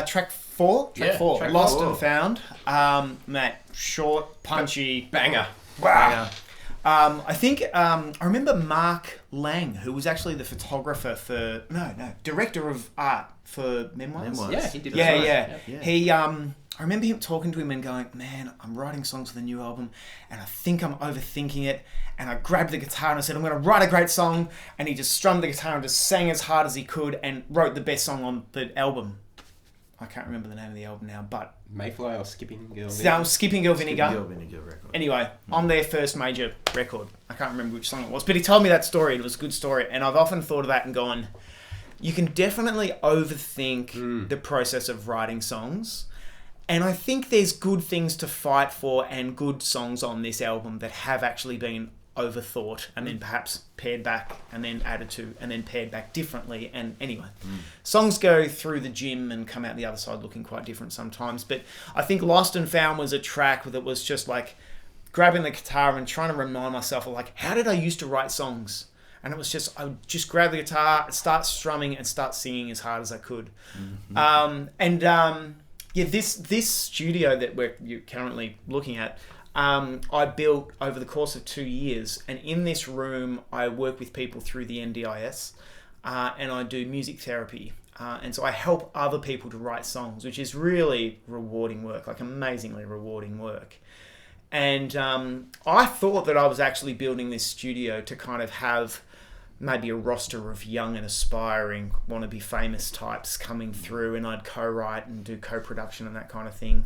track four, Track Lost 4. and Found. Mate, short, punchy, Banger. banger. I think I remember Mark Lang, who was actually the photographer for director of art for Memoirs. Yeah, he did. Yeah. He I remember him talking to him and going, man, I'm writing songs for the new album and I think I'm overthinking it. And I grabbed the guitar and I said, I'm going to write a great song. And he just strummed the guitar and just sang as hard as he could and wrote the best song on the album. I can't remember the name of the album now, but... Mayfly or Skipping Girl Vinegar? Skipping Girl Vinegar. Skipping Girl Vinegar record. Anyway, on their first major record. I can't remember which song it was, but he told me that story. It was a good story. And I've often thought of that and gone, you can definitely overthink the process of writing songs. And I think there's good things to fight for and good songs on this album that have actually been overthought and then perhaps pared back and then added to and then pared back differently. And anyway, songs go through the gym and come out the other side looking quite different sometimes. But I think Lost and Found was a track that was just like grabbing the guitar and trying to remind myself of like, how did I used to write songs? And it was just, I would just grab the guitar, start strumming and start singing as hard as I could. This studio that you're currently looking at, I built over the course of 2 years. And in this room, I work with people through the NDIS and I do music therapy. And so I help other people to write songs, which is really rewarding work, like amazingly rewarding work. And I thought that I was actually building this studio to kind of have maybe a roster of young and aspiring wannabe famous types coming through and I'd co-write and do co-production and that kind of thing.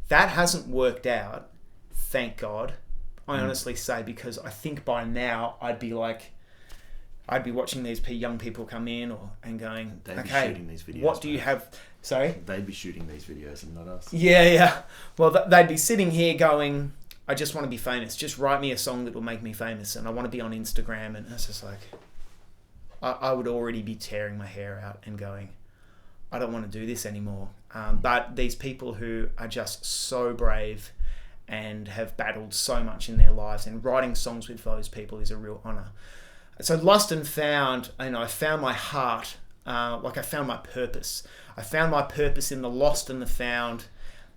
That hasn't worked out, thank God. I honestly say, because I think by now I'd be watching these young people come in and going, They'd be okay, shooting these videos, what do you mate. have? Sorry? They'd be shooting these videos and not us. Yeah. Well, they'd be sitting here going, I just want to be famous. Just write me a song that will make me famous and I want to be on Instagram. And it's just like... I would already be tearing my hair out and going, I don't want to do this anymore. But these people who are just so brave and have battled so much in their lives, and writing songs with those people is a real honour. So Lost and Found, I found my heart, I found my purpose. I found my purpose in the lost and the found,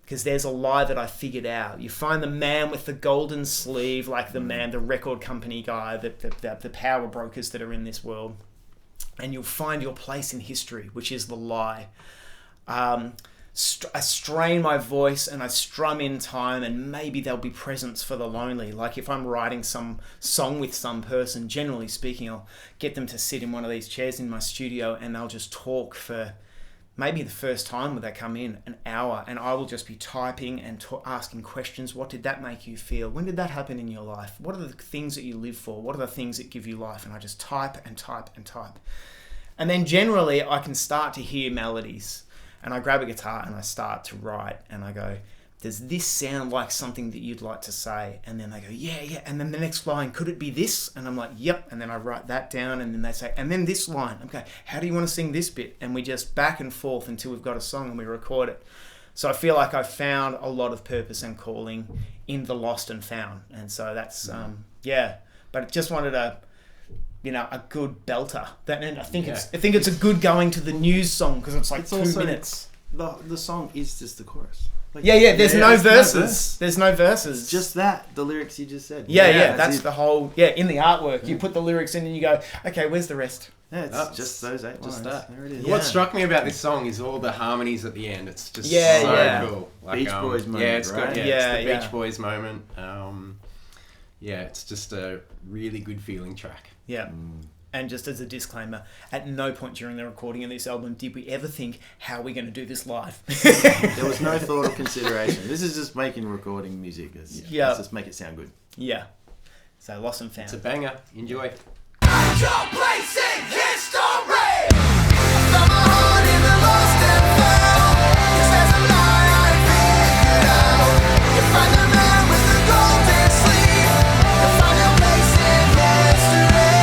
because there's a lie that I figured out. You find the man with the golden sleeve, like the record company guy, the power brokers that are in this world. And you'll find your place in history, which is the lie. I strain my voice and I strum in time, and maybe there'll be presents for the lonely. Like if I'm writing some song with some person, generally speaking, I'll get them to sit in one of these chairs in my studio and they'll just talk for maybe the first time when they come in, an hour, and I will just be typing and asking questions. What did that make you feel? When did that happen in your life? What are the things that you live for? What are the things that give you life? And I just type and type and type. And then generally I can start to hear melodies, and I grab a guitar and I start to write and I go, does this sound like something that you'd like to say? And then they go, yeah. And then the next line, could it be this? And I'm like, yep. And then I write that down, and then they say, and then this line. Okay, how do you want to sing this bit? And we just back and forth until we've got a song and we record it. So I feel like I've found a lot of purpose and calling in the lost and found. And so that's, but I just wanted a good belter. And I think it's a good going to the news song, because it's like it's 2 also, minutes. The song is just the chorus. Like, There's no verses. verse. There's no verses. It's just that, the lyrics you just said. That's the whole... in the artwork, you put the lyrics in and you go, okay, where's the rest? Yeah, it's just those 8 lines. Just that. There it is. What struck me about this song is all the harmonies at the end. It's just cool. Like, Beach Boys moment, yeah, it's right? good. It's the Beach Boys moment. It's just a really good feeling track. Yeah. And just as a disclaimer, at no point during the recording of this album did we ever think, how are we going to do this live? There was no thought or consideration. This is just recording music. Let's just make it sound good. Yeah. So Lost and Found. It's a banger. Enjoy. Your place in history. From my heart in the lost and found. 'Cause there's a lie I figured out. You find the man with the golden sleeve. You find your place in history.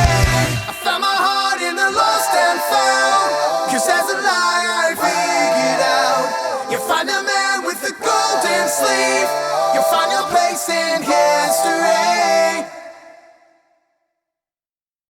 I found my heart in the lost and found. 'Cause there's a lie I figured out. You find the man with the golden sleeve. You find